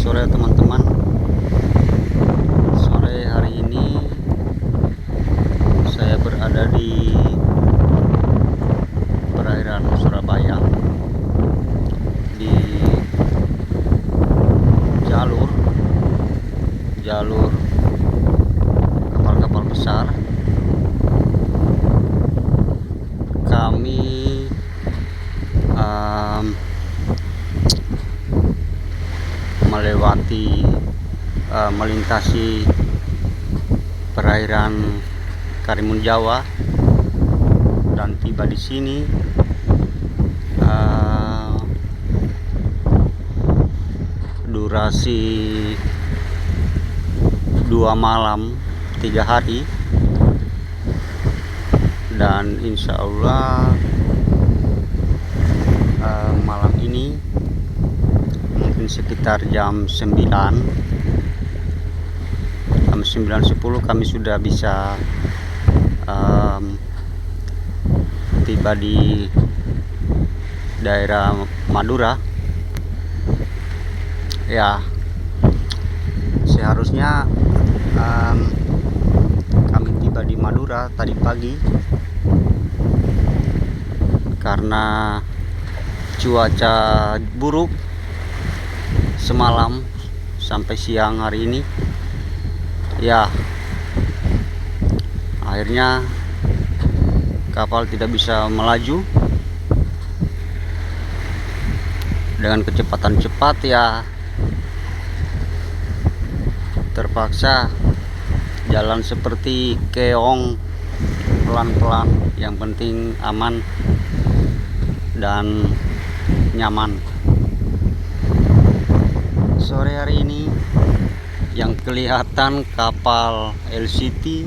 sore teman-teman. Sore hari ini saya berada di perairan Surabaya di jalur kapal-kapal besar. Kami melintasi perairan Karimun Jawa dan tiba di sini durasi 2 malam 3 hari, dan insya Allah malam ini mungkin sekitar jam 9:10 kami sudah bisa tiba di daerah Madura. Ya, seharusnya kami tiba di Madura tadi pagi, karena cuaca buruk semalam sampai siang hari ini. Ya, akhirnya kapal tidak bisa melaju dengan kecepatan cepat. Ya, terpaksa jalan seperti keong, pelan-pelan, yang penting aman dan nyaman. Sore hari ini yang kelihatan kapal LCT,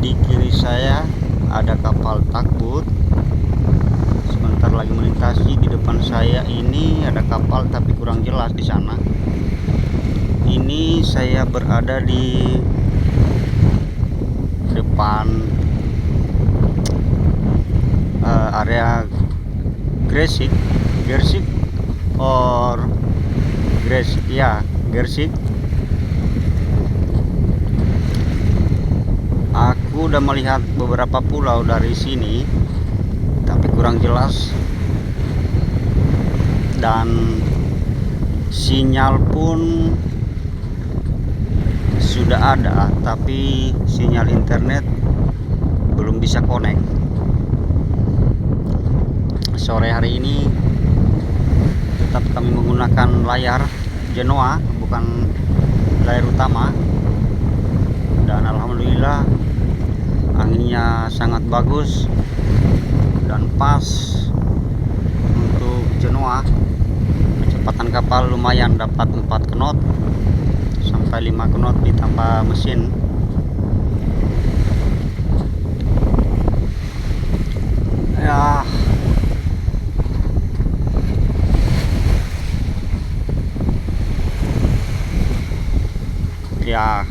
di kiri saya ada kapal tugboat, sebentar lagi melintasi. Di depan saya ini ada kapal tapi kurang jelas di sana. Ini saya berada di depan area Gresik or Gresik, ya, Gresik. Aku udah melihat beberapa pulau dari sini tapi kurang jelas, dan sinyal pun sudah ada tapi sinyal internet belum bisa connect. Sore hari ini tetap kami menggunakan layar Genoa, bukan layar utama, dan alhamdulillah anginnya sangat bagus dan pas untuk Genoa. Kecepatan kapal lumayan, dapat 4 knot sampai 5 knot ditambah mesin. Ya,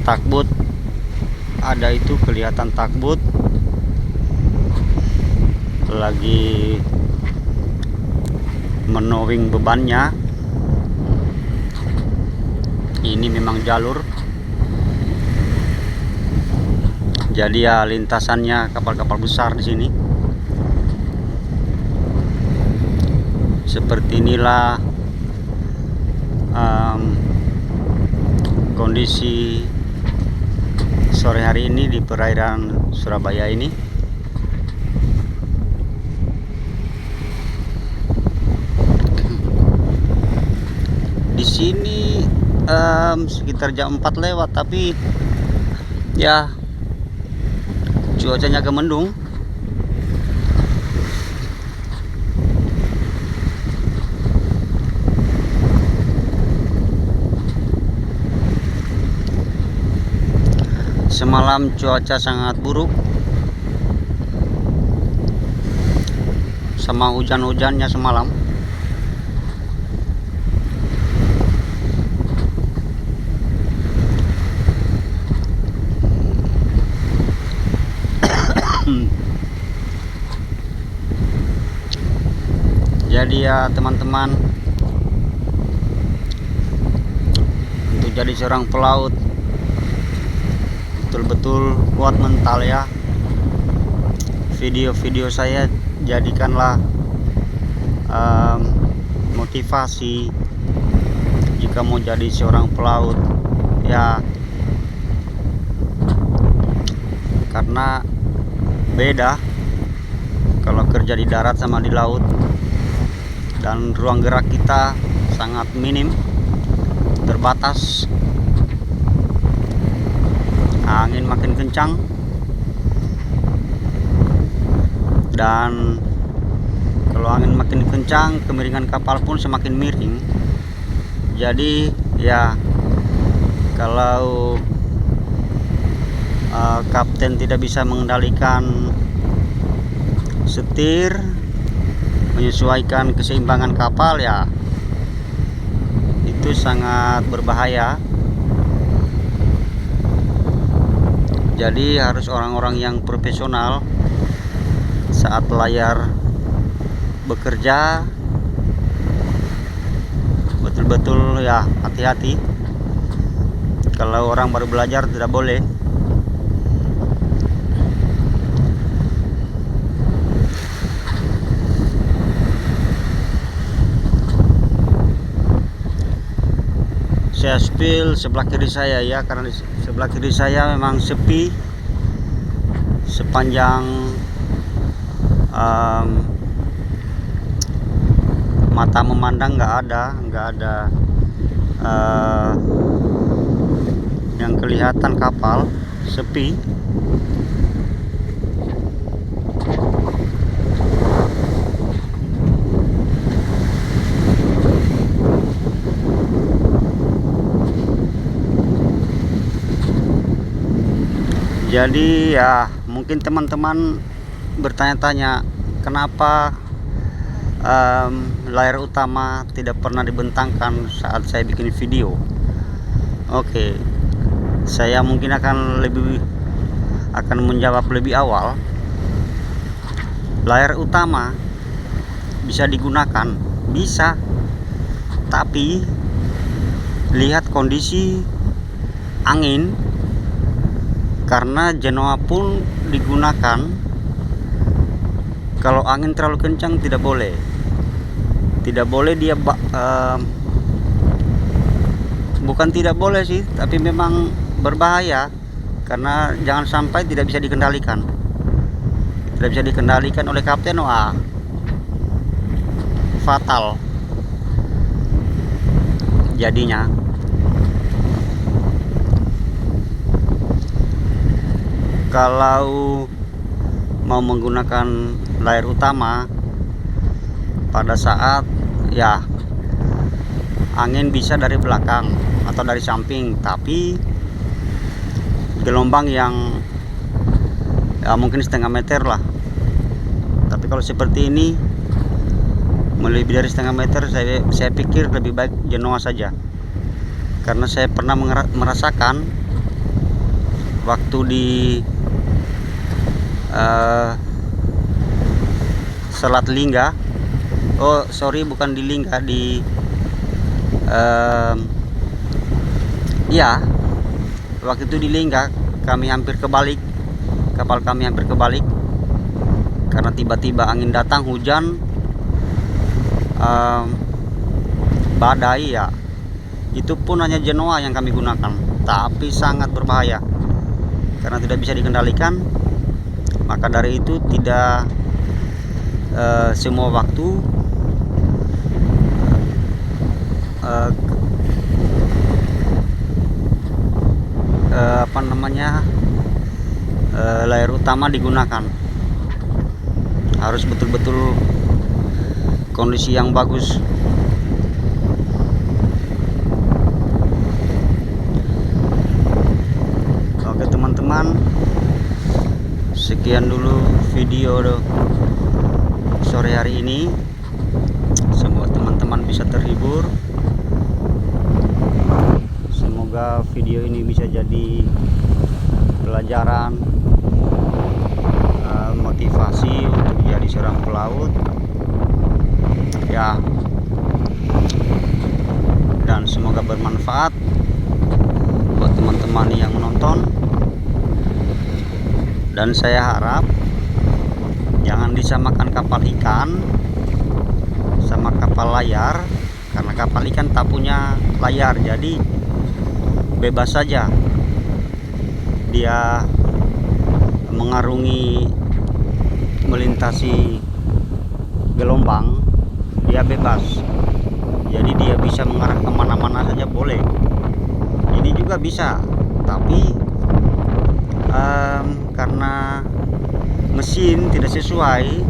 tugboat ada, itu kelihatan tugboat lagi menowing bebannya. Ini memang jalur, jadi ya lintasannya kapal-kapal besar di sini. Seperti inilah kondisi sore hari ini di perairan Surabaya ini. Di sini sekitar jam 4 lewat, tapi ya cuacanya agak mendung. Semalam cuaca sangat buruk, sama hujan-hujannya semalam. Jadi ya teman-teman, untuk jadi seorang pelaut betul-betul kuat mental ya. Video-video saya jadikanlah motivasi jika mau jadi seorang pelaut ya, karena beda kalau kerja di darat sama di laut, dan ruang gerak kita sangat minim, terbatas. Angin makin kencang dan kalau angin makin kencang, kemiringan kapal pun semakin miring. Jadi ya, kalau kapten tidak bisa mengendalikan setir, menyesuaikan keseimbangan kapal ya, itu sangat berbahaya. Jadi harus orang-orang yang profesional saat layar bekerja, betul-betul ya hati-hati. Kalau orang baru belajar tidak boleh. Saya spill sebelah kiri saya ya, karena di sebelah kiri saya memang sepi. Sepanjang mata memandang nggak ada yang kelihatan kapal, sepi. Jadi ya, mungkin teman-teman bertanya-tanya kenapa layar utama tidak pernah dibentangkan saat saya bikin video. Oke, saya mungkin akan menjawab lebih awal. Layar utama bisa digunakan, bisa, tapi lihat kondisi angin, karena Genoa pun digunakan. Kalau angin terlalu kencang tidak boleh dia bukan tidak boleh sih, tapi memang berbahaya, karena jangan sampai tidak bisa dikendalikan oleh kapten. Wah, fatal jadinya. Kalau mau menggunakan layar utama pada saat ya angin bisa dari belakang atau dari samping, tapi gelombang yang ya mungkin setengah meter lah. Tapi kalau seperti ini melebihi dari setengah meter, saya pikir lebih baik Genoa saja, karena saya pernah merasakan waktu di Selat Lingga. Oh sorry, bukan di Lingga, di ya waktu itu di Lingga kapal kami hampir kebalik karena tiba-tiba angin datang, hujan, badai ya. Itu pun hanya Genoa yang kami gunakan, tapi sangat berbahaya karena tidak bisa dikendalikan. Maka dari itu tidak semua waktu layar utama digunakan. Harus betul-betul kondisi yang bagus. Oke teman-teman, sekian dulu video sore hari ini. Semoga teman-teman bisa terhibur. Semoga video ini bisa jadi pelajaran, motivasi untuk jadi seorang pelaut ya, dan semoga bermanfaat. teman-teman yang menonton, dan saya harap jangan disamakan kapal ikan sama kapal layar, karena kapal ikan tak punya layar, jadi bebas saja dia mengarungi, melintasi gelombang, dia bebas, jadi dia bisa mengarah kemana-mana saja boleh. Ini juga bisa, tapi karena mesin tidak sesuai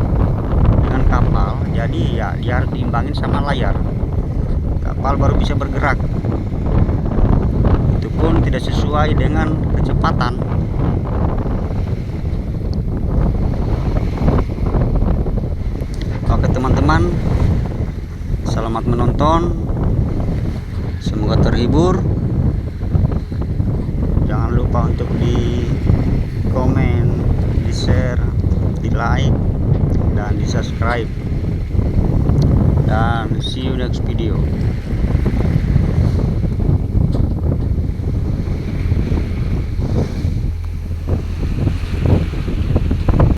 dengan kapal, jadi ya dia harus diimbangin sama layar, kapal baru bisa bergerak. Itu pun tidak sesuai dengan kecepatan. Oke teman-teman, selamat menonton, semoga terhibur. Jangan lupa untuk di komen, di share, di like, dan di subscribe. Dan see you next video.